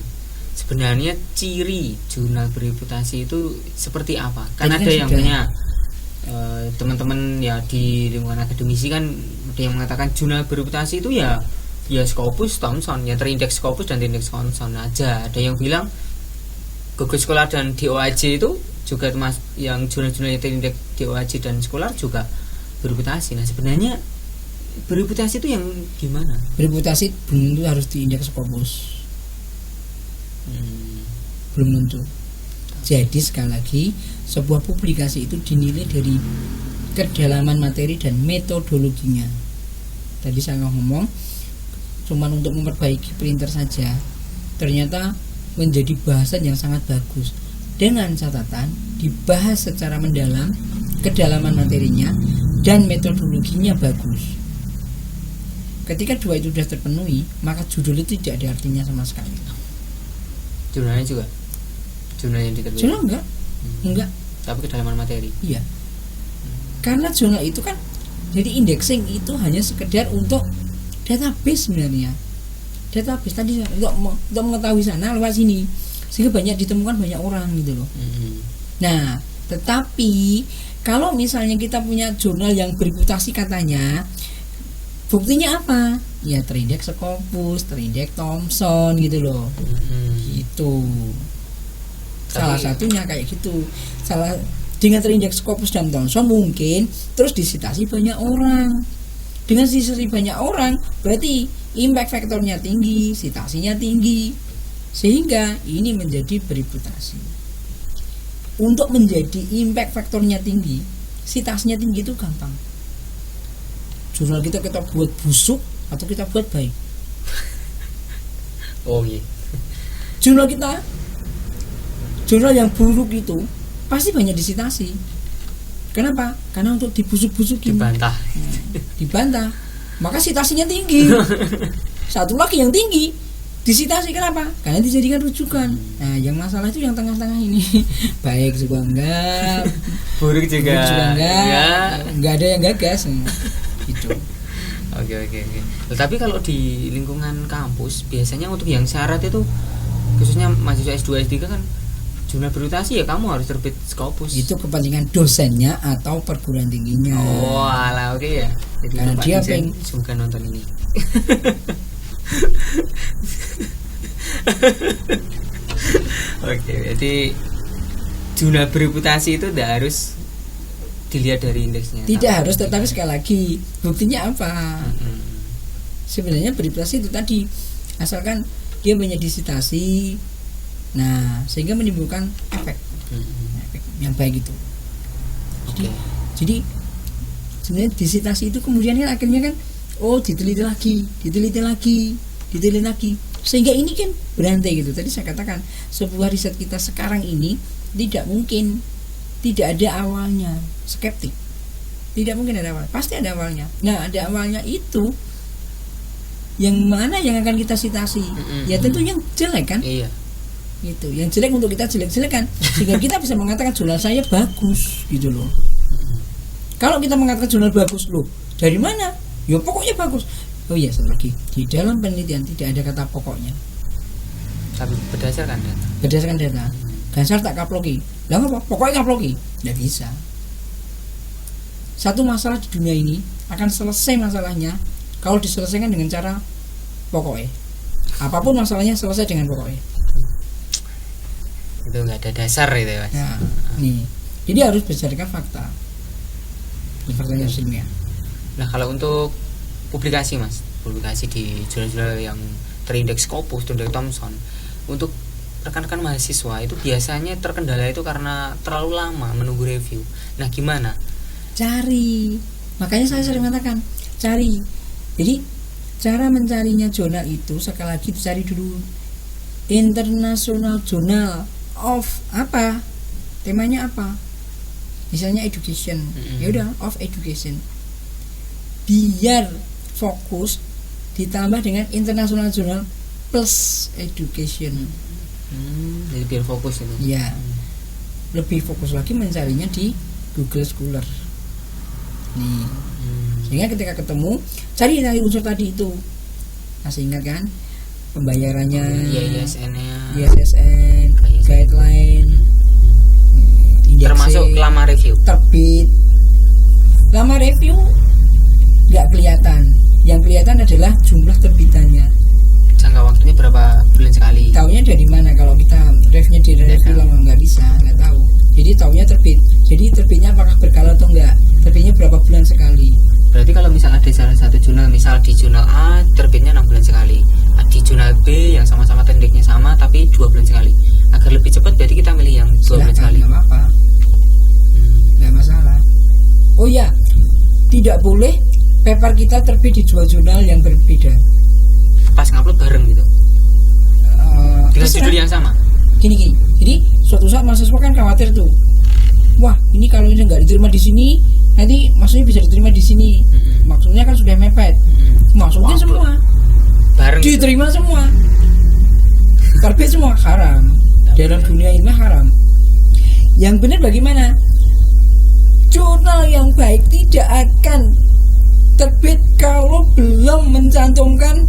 Sebenarnya ciri jurnal bereputasi itu seperti apa? Kan ada yang punya teman-teman ya di lingkungan akademisi kan ada yang mengatakan jurnal bereputasi itu ya Scopus, Thomson, ya terindeks Scopus dan terindeks Thomson aja. Ada yang bilang Google Scholar dan DOAJ itu juga yang jurnal-jurnal yang terindeks DOAJ dan Scholar juga bereputasi. Nah, sebenarnya bereputasi itu yang gimana? Bereputasi belum tentu harus diindeks Scopus. Belum tentu. Jadi sekali lagi, sebuah publikasi itu dinilai dari kedalaman materi dan metodologinya. Tadi saya ngomong cuma untuk memperbaiki printer saja, ternyata menjadi bahasan yang sangat bagus. Dengan catatan dibahas secara mendalam, kedalaman materinya dan metodologinya bagus. Ketika dua itu sudah terpenuhi, maka judul itu tidak ada artinya sama sekali. Jurnalnya juga? Jurnal yang diterbitkan? Jurnal enggak. Tapi kedalaman materi? Iya. Karena jurnal itu kan, jadi indexing itu hanya sekedar untuk database sebenarnya. Database tadi untuk mengetahui sana lewat sini, sehingga banyak ditemukan banyak orang gitu loh. Nah, tetapi kalau misalnya kita punya jurnal yang bereputasi katanya, buktinya apa? Ya terindeks Scopus, terindeks Thomson gitu loh. Gitu. Salah satunya kayak gitu. Dengan terindeks Scopus dan Thomson mungkin terus disitasi banyak orang. Dengan disitasi banyak orang berarti impact faktornya tinggi, citasinya tinggi. Sehingga ini menjadi bereputasi. Untuk menjadi impact faktornya tinggi, citasinya tinggi itu gampang. Jurnal kita buat busuk atau kita buat baik. Oh iya. Jurnal yang buruk itu pasti banyak disitasi. Kenapa? Karena untuk dibusuk-busukin, dibantah, maka citasinya tinggi. Satu lagi yang tinggi disitasi, kenapa? Karena dijadikan rujukan. Nah, yang masalah itu yang tengah-tengah ini. Baik juga enggak, buruk juga enggak ada yang gagas. Gitu. Oke. Tapi kalau di lingkungan kampus biasanya untuk yang syarat itu khususnya mahasiswa S2 S3 kan jurnal bereputasi ya kamu harus terbit Scopus. Itu kepentingan dosennya atau perguruan tingginya. Oh, alah oke ya. Jadi karena dia semoga nonton ini. Oke, jadi jurnal bereputasi itu tidak harus dilihat dari indeksnya. Tidak harus, tetapi sekali lagi buktinya apa? Sebenarnya bereputasi itu tadi, asalkan dia banyak disitasi, nah sehingga menimbulkan efek yang baik itu. Jadi sebenarnya disitasi itu kemudian kan akhirnya kan diteliti lagi, sehingga ini kan berantai gitu. Tadi saya katakan sebuah riset kita sekarang ini tidak mungkin tidak ada awalnya. Skeptik, tidak mungkin ada awal, pasti ada awalnya. Nah, ada awalnya itu yang mana yang akan kita citasi? Ya tentu yang jelek kan? Iya. Gitu, yang jelek untuk kita jelek-jelekan sehingga kita bisa mengatakan jurnal saya bagus gitu loh. Kalau kita mengatakan jurnal bagus loh, dari mana? Ya pokoknya bagus. Oh iya, satu lagi, di dalam penelitian tidak ada kata pokoknya. Tapi berdasarkan data. Dasar tak kaploki. Lah apa? Pokoknya kaploki. Tidak bisa. Satu masalah di dunia ini akan selesai masalahnya kalau diselesaikan dengan cara pokoknya. Apapun masalahnya selesai dengan pokoknya. Itu nggak ada dasar itu ya, Mas. Nah, nih. Jadi harus berdasarkan fakta. Faktanya harus ilmiah. Nah, kalau untuk publikasi, Mas, publikasi di jurnal-jurnal yang terindeks Scopus, terindeks Thomson, untuk rekan-rekan mahasiswa itu biasanya terkendala itu karena terlalu lama menunggu review. Nah, gimana? Cari. Makanya saya sering mengatakan, cari. Jadi, cara mencarinya jurnal itu sekali lagi dicari dulu international journal of apa? Temanya apa? Misalnya education. Ya udah, of education. Biar fokus ditambah dengan international journal plus education. Jadi biar fokus itu. Ya. Lebih fokus lagi mencarinya di Google Scholar. Nih. Sehingga ketika ketemu, cari unsur tadi itu. Masih ingat kan? Pembayarannya, ISSN-nya, guideline, termasuk lama review. Terbit. Lama review nggak kelihatan. Yang kelihatan adalah jumlah terbitannya. Jangka waktunya berapa bulan sekali? Taunya dari mana? Kalau kita reviewnya di review lama nggak bisa, nggak tahu. Jadi taunya terbit. Jadi terbitnya apakah berkala atau enggak? Terbitnya berapa bulan sekali? Berarti kalau misal ada salah satu jurnal, misal di jurnal A terbitnya 6 bulan sekali, di jurnal B yang sama-sama tendeknya sama tapi 2 bulan sekali. Agar lebih cepat berarti kita milih yang 2 bulan sekali. Nggak apa-apa, nggak masalah. Oh ya, tidak boleh paper kita terbit di 2 jurnal yang berbeda. Pas ngupload bareng gitu. Dengan judul yang sama. Gini. Jadi suatu saat mahasiswa kan khawatir tuh. Wah, ini kalau ini nggak diterima di sini, nanti maksudnya bisa diterima di sini. Maksudnya kan sudah mepet. Maksudnya semua bareng diterima gitu. Semua. Terbit semua haram. Dalam dunia ilmiah haram. Yang benar bagaimana? Jurnal yang baik tidak akan terbit kalau belum mencantumkan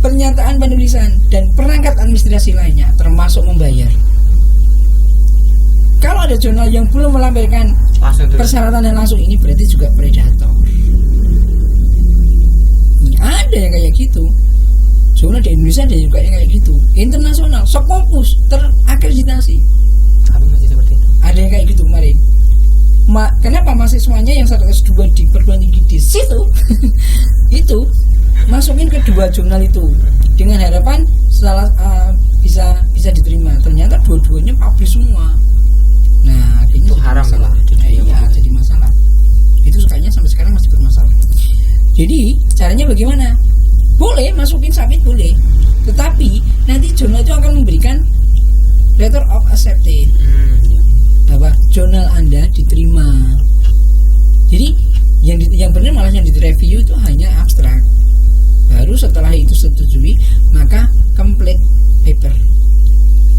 pernyataan penulisan dan perangkat administrasi lainnya termasuk membayar. Kalau ada jurnal yang belum melampirkan persyaratan dan langsung, ini berarti juga predator. Ini ada yang kayak gitu. Jurnal di Indonesia ada juga yang kayak gitu. Internasional, Scopus terakreditasi. Ada yang kayak gitu kemarin. Kenapa mahasiswanya yang 1S2 di perguruan tinggi di situ itu masukin ke 2 jurnal itu dengan harapan bisa diterima. Ternyata dua-duanya publish semua. Nah, itu haram masalah. Iya, jadi masalah. Itu sukanya sampai sekarang masih bermasalah. Jadi caranya bagaimana? Boleh masukin submit boleh, tetapi nanti jurnal itu akan memberikan letter of accepted bahwa jurnal Anda diterima. Jadi yang benar malah yang direview itu hanya abstrak. Baru setelah itu setujui maka complete paper.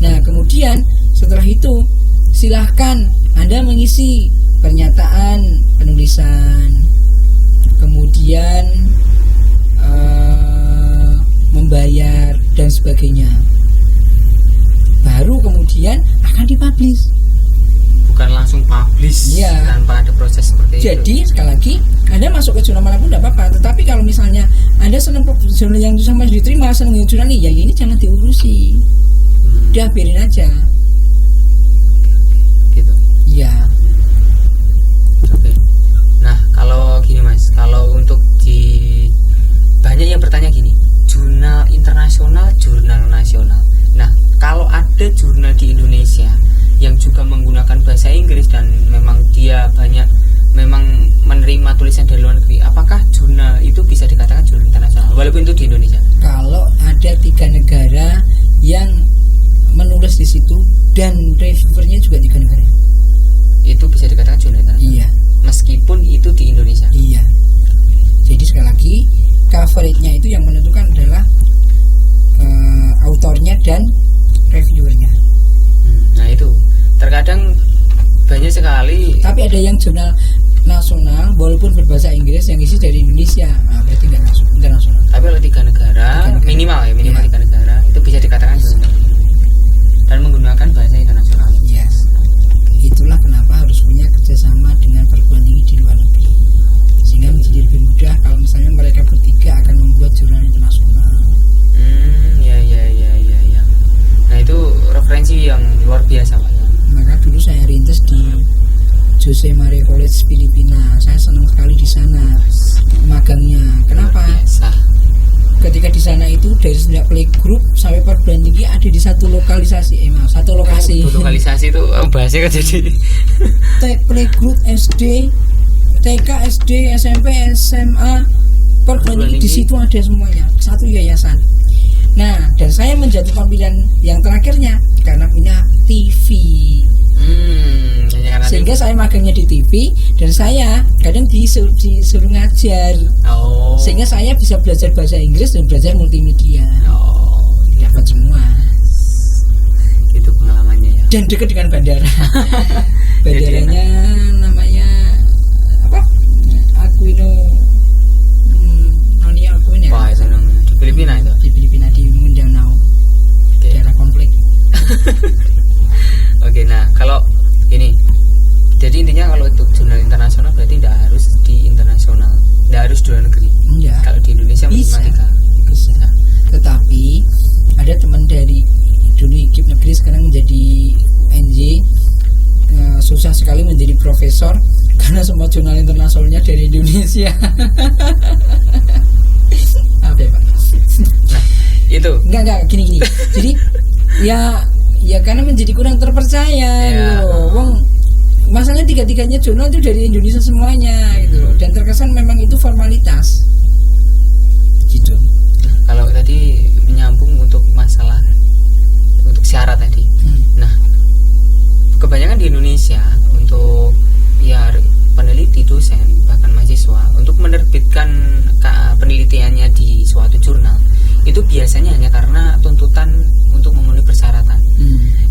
Nah, kemudian setelah itu silahkan Anda mengisi pernyataan penulisan, kemudian membayar dan sebagainya. Baru kemudian akan dipublish. Bukan langsung publish tanpa ada proses seperti itu. Jadi sekali lagi Anda masuk ke jurnal manapun tidak apa-apa. Tetapi kalau misalnya Anda senang jurnal yang sama diterima, senang jurnal ini, ya ini jangan diurusi. Udah biarin aja. Gitu. Iya. Oke. Nah, kalau gini Mas, kalau untuk banyak yang bertanya gini, jurnal internasional, jurnal nasional. Nah, kalau ada jurnal di Indonesia yang juga menggunakan bahasa Inggris dan memang dia banyak memang menerima tulisan dari luar negeri, apakah jurnal itu bisa dikatakan jurnal internasional walaupun itu di Indonesia? Kalau ada 3 negara yang menulis di situ dan reviewernya juga 3 negara, itu bisa dikatakan jurnal internasional. Iya. Meskipun itu di Indonesia. Iya. Jadi sekali lagi coverage-nya itu yang menentukan adalah autornya dan reviewernya. Nah itu terkadang banyak sekali. Tapi ada yang jurnal nasional walaupun berbahasa Inggris yang isi dari Indonesia, berarti nggak masuk internasional. Tapi kalau 3 negara minimal ya, minimal 3 negara itu bisa dikatakan jurnal dan menggunakan bahasa internasional. Yes. Itulah kenapa harus punya kerjasama dengan perguruan tinggi di luar negeri, sehingga menjadi lebih mudah kalau misalnya mereka bertiga akan membuat jurnal internasional. Ya. Nah itu referensi tapi yang luar biasa Pak. Maka dulu saya rintis di Jose Maria College Filipina. Saya senang sekali di sana magangnya. Kenapa? Ketika di sana itu dari sejak playgroup sampai perguruan tinggi ada di satu lokalisasi, satu lokasi. Lokalisasi itu bahasnya kan jadi playgroup SD, TK, SD, SMP, SMA, perguruan tinggi di situ ada semuanya, satu yayasan. Nah, dan saya menjatuhkan pilihan yang terakhirnya karena punya TV. Sehingga saya magangnya di TV dan saya kadang disuruh ngajar. Sehingga saya bisa belajar bahasa Inggris dan belajar multimedia. Dapat semua. Itu pengalamannya ya. Dan dekat dengan bandara. Bandaranya namanya apa? Aquino. Aquino. Wah, itu di Filipina itu. Di Filipina di Mindanao. Daerah konflik. Oke, nah kalau ini, jadi intinya kalau untuk jurnal internasional berarti tidak harus di internasional, tidak harus di luar negeri. Enggak. Kalau di Indonesia bisa. Tetapi ada teman dari dulu IKIP negeri sekarang menjadi UNJ, susah sekali menjadi profesor karena semua jurnal internasionalnya dari Indonesia. Apa ya, Pak? Nah, itu. Enggak gini. Jadi ya karena menjadi kurang terpercaya gitu. Wong masalahnya tiga-tiganya jurnal itu dari Indonesia semuanya gitu. Dan terkesan memang itu formalitas. Gitu. Kalau tadi menyambung untuk masalah untuk syarat tadi. Nah, kebanyakan di Indonesia untuk ya peneliti, dosen, bahkan mahasiswa untuk menerbitkan penelitiannya di suatu jurnal itu biasanya hanya karena tuntutan untuk memenuhi persyaratan.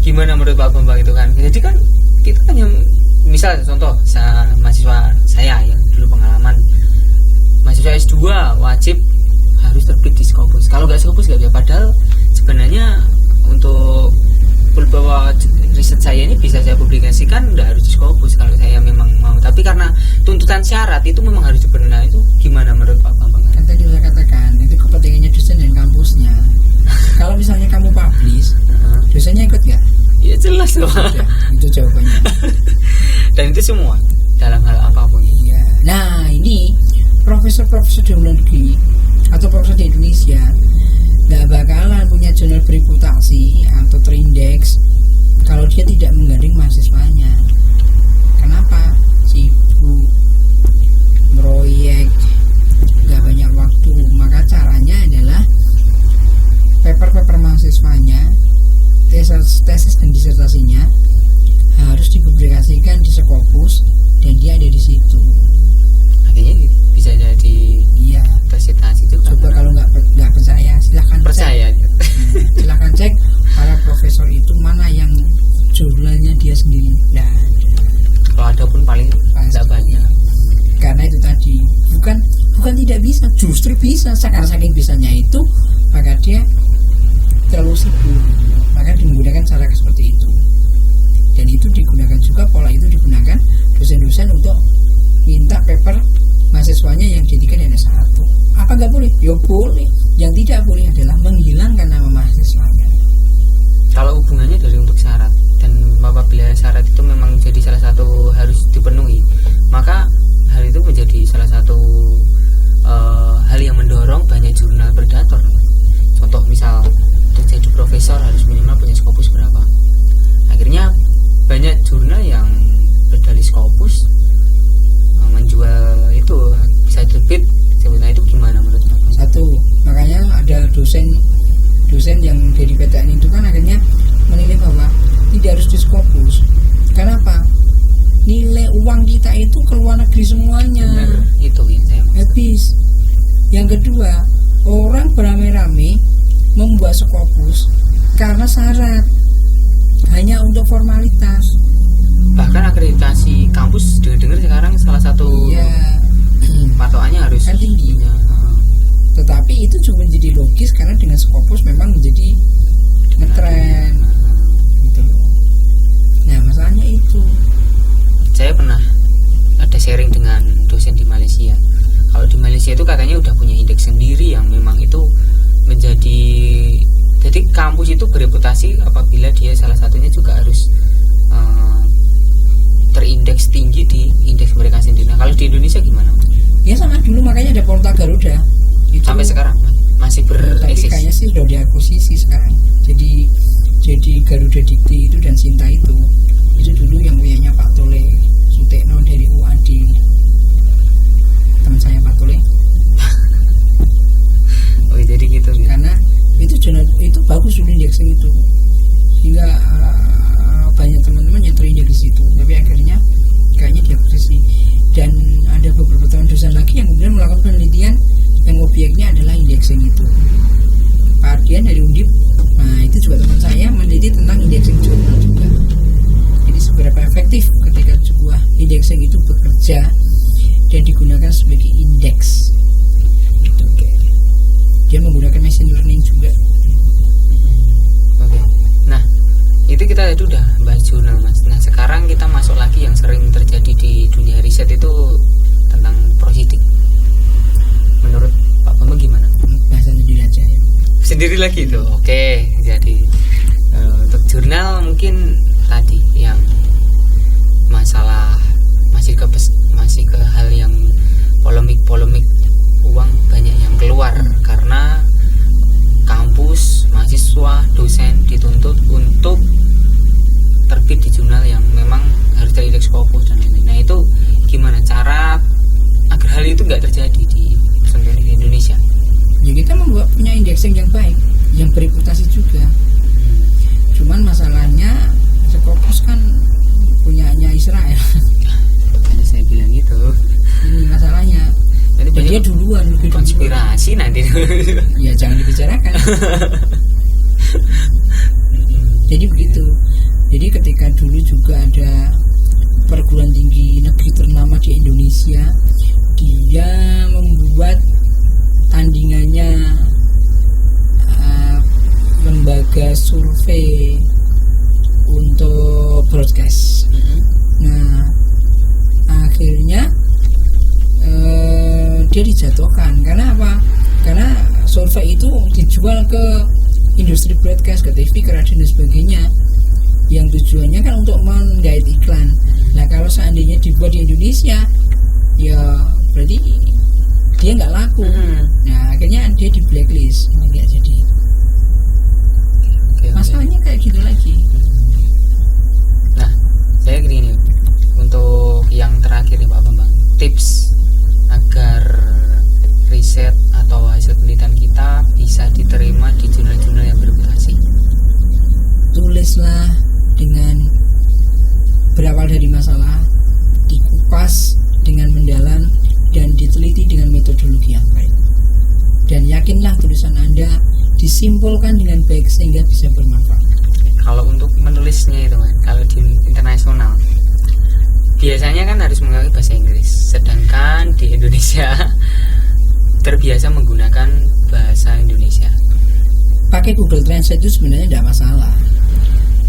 Gimana menurut Pak Bambang itu kan? Jadi kan kita hanya misal contoh mahasiswa saya yang dulu pengalaman mahasiswa S2 wajib harus terbit di Scopus. Kalau nggak Scopus nggak bisa. Padahal sebenarnya untuk bahwa riset saya ini bisa saya publikasikan nggak harus di Scopus kalau saya memang mau. Tapi karena tuntutan syarat itu memang harus dipenuhi. Itu gimana menurut Pak Bambang? Kan tadi saya katakan itu kepentingannya dosen dan kampusnya. Kalau misalnya kamu publish, dosennya ikut nggak? Ya jelas loh. Itu jawabannya. Dan itu semua dalam hal apapun. Ya. Nah ini profesor-profesor di luar negeri atau profesor di Indonesia nggak bakalan punya jurnal bereputasi atau terindeks kalau dia tidak menggandeng mahasiswanya. Kenapa? Sibuk, proyek, nggak banyak waktu. Maka caranya adalah paper-paper mahasiswanya, tesis dan disertasinya harus dipublikasikan di Scopus dan dia ada di situ. Akhirnya bisa jadi presentasi itu. Coba kalau nggak percaya silahkan percaya. Silahkan cek para profesor itu mana yang jurnalnya dia sendiri. Nah, kalau ada pun paling tidak banyak. Karena itu tadi bukan tidak bisa, justru bisa. Saking bisanya itu maka dia terlalu sibuk, maka menggunakan cara seperti itu. Dan itu digunakan juga, pola itu digunakan dosen-dosen untuk minta paper mahasiswanya yang D3 dan S1. Apa nggak boleh? Ya boleh. Yang tidak boleh adalah menghilangkan nama mahasiswanya. Kalau hubungannya dari untuk syarat, dan apabila syarat itu memang jadi salah satu harus dipenuhi, maka hal itu menjadi salah satu hal yang mendorong banyak jurnal predator. Contoh misal untuk jadi profesor harus minimal punya Scopus berapa. Akhirnya banyak jurnal yang berdalih Scopus menjual itu bisa terbit. Sebetulnya itu gimana menurut Bapak? Satu, makanya ada dosen yang dari PTN itu kan akhirnya menilai bahwa tidak harus di Scopus. Kenapa? Nilai uang kita itu ke luar negeri semuanya. Benar, itu yang saya habis. Yang kedua, orang beramai-ramai membuat Scopus karena syarat, hanya untuk formalitas. Bahkan akreditasi kampus dengar sekarang salah satu patokannya harus kan tinggi. Tetapi itu cuma menjadi logis karena dengan Scopus memang menjadi ngetren gitu. Nah masalahnya itu. Saya pernah ada sharing dengan dosen di Malaysia. Kalau di Malaysia itu katanya udah punya indeks sendiri yang memang itu menjadi Jadi kampus itu bereputasi apabila dia salah satunya juga harus terindeks tinggi di indeks mereka sendiri. Nah, kalau di Indonesia gimana? Ya sama dulu, makanya ada Porta Garuda itu, sampai sekarang masih tapi bereksis. kayaknya sih sudah diakuisisi sekarang. Jadi Garuda Dikti itu dan Sinta itu dulu yang punyanya Pak Tole Sutekno dari UAD, teman saya Pak Tole. Oh jadi gitu. Karena itu jurnal itu bagus dulu indexing itu, sehingga banyak teman-teman yang terindeks di situ. Tapi akhirnya kayaknya diakuisisi, dan ada beberapa teman dosen lagi yang kemudian melakukan penelitian yang objeknya adalah indexing itu. Pak Ardian dari Undip, nah itu juga teman saya meneliti tentang indexing jurnal juga. Jadi seberapa efektif ketika sebuah indexing itu bekerja dan digunakan sebagai indeks. Oke. Dia menggunakan machine learning juga. Oke. Nah, itu kita tadi udah bahas jurnal, Mas. Nah, sekarang kita masuk lagi yang sering terjadi di dunia riset itu tentang proceeding. Menurut Pak Bambang gimana? Bahasa sendiri aja ya. Sendiri lagi itu. Oke, jadi untuk jurnal mungkin tadi yang masalah masih ke hal yang polemik uang banyak yang keluar karena kampus, mahasiswa, dosen dituntut untuk terbit di jurnal yang memang harus terindeks Scopus dan lain-lain. Nah itu gimana cara agar hal itu nggak terjadi di Indonesia? Ya kita punya indexing yang baik, yang bereputasi juga. Cuman masalahnya Scopus kan punyanya Israel. Makanya saya bilang gitu. Ini masalahnya. Jadi dia duluan konspirasi nanti. Ya jangan dibicarakan. Jadi begitu. Jadi ketika dulu juga ada perguruan tinggi negeri ternama di Indonesia, dia membuat tandingannya lembaga survei untuk broadcast. Nah, akhirnya dia dijatuhkan karena apa? Karena survei itu dijual ke industri broadcast, ke TV, ke radio dan sebagainya, yang tujuannya kan untuk menggait iklan. Nah kalau seandainya dibuat di Indonesia, ya berarti dia nggak laku. Nah akhirnya dia di blacklist, nggak jadi. Masalahnya kayak gitu lagi. Nah saya gini nih, untuk yang terakhir nih Pak Bambang, tips agar riset atau hasil penelitian kita bisa diterima di jurnal-jurnal yang bereputasi. Tulislah dengan berawal dari masalah, dikupas dengan mendalam dan diteliti dengan metodologi yang baik. Dan yakinlah tulisan Anda disimpulkan dengan baik sehingga bisa bermanfaat. Kalau untuk menulisnya itu kan, kalau di internasional biasanya kan harus menggunakan bahasa Inggris, sedangkan di Indonesia terbiasa menggunakan bahasa Indonesia. Pakai Google Translate itu sebenarnya tidak masalah.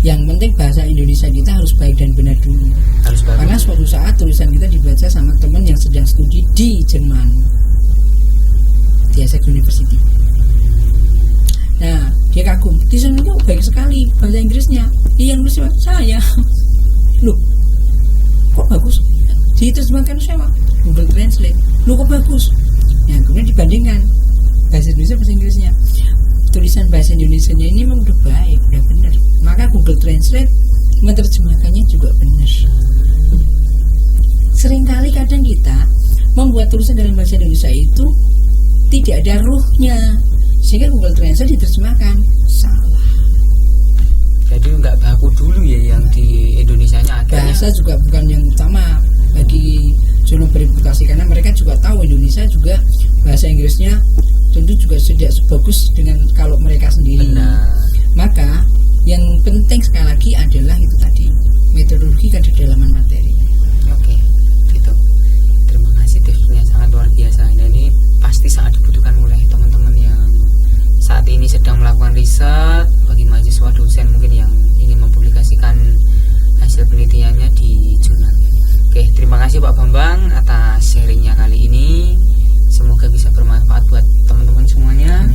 Yang penting bahasa Indonesia kita harus baik dan benar dulu. Harus baik. Karena suatu saat tulisan kita dibaca sama teman yang sedang studi di Jerman, di Essex University. Nah, dia kagum, tulisan itu baik sekali bahasa Inggrisnya. Iya, nulis saya. Loh, kok bagus? Diterjemahkan siapa? Google Translate. Loh, kok bagus? Nah, kemudian dibandingkan bahasa Indonesia bahasa Inggrisnya. Tulisan bahasa Indonesianya ini memang udah baik, udah benar. Maka Google Translate menerjemahkannya juga benar. Seringkali kadang kita membuat tulisan dalam bahasa Indonesia itu tidak ada ruhnya, sehingga Google Translate diterjemahkan salah. Jadi nggak baku dulu ya yang di Indonesianya akhirnya. Bahasa juga bukan yang utama bagi jurnal bereputasi, karena mereka juga tahu Indonesia juga bahasa Inggrisnya tentu juga tidak sebagus dengan kalau mereka sendiri. Benar. Maka yang penting sekali lagi adalah itu tadi, metodologi dan kedalaman materi. Oke, gitu. Terima kasih, tipsnya sangat luar biasa dan ini pasti sangat dibutuhkan oleh teman-teman yang saat ini sedang melakukan riset, bagi mahasiswa, dosen mungkin yang ingin mempublikasikan hasil penelitiannya di jurnal. Oke, terima kasih Pak Bambang atas sharingnya kali ini. Semoga bisa bermanfaat buat teman-teman semuanya.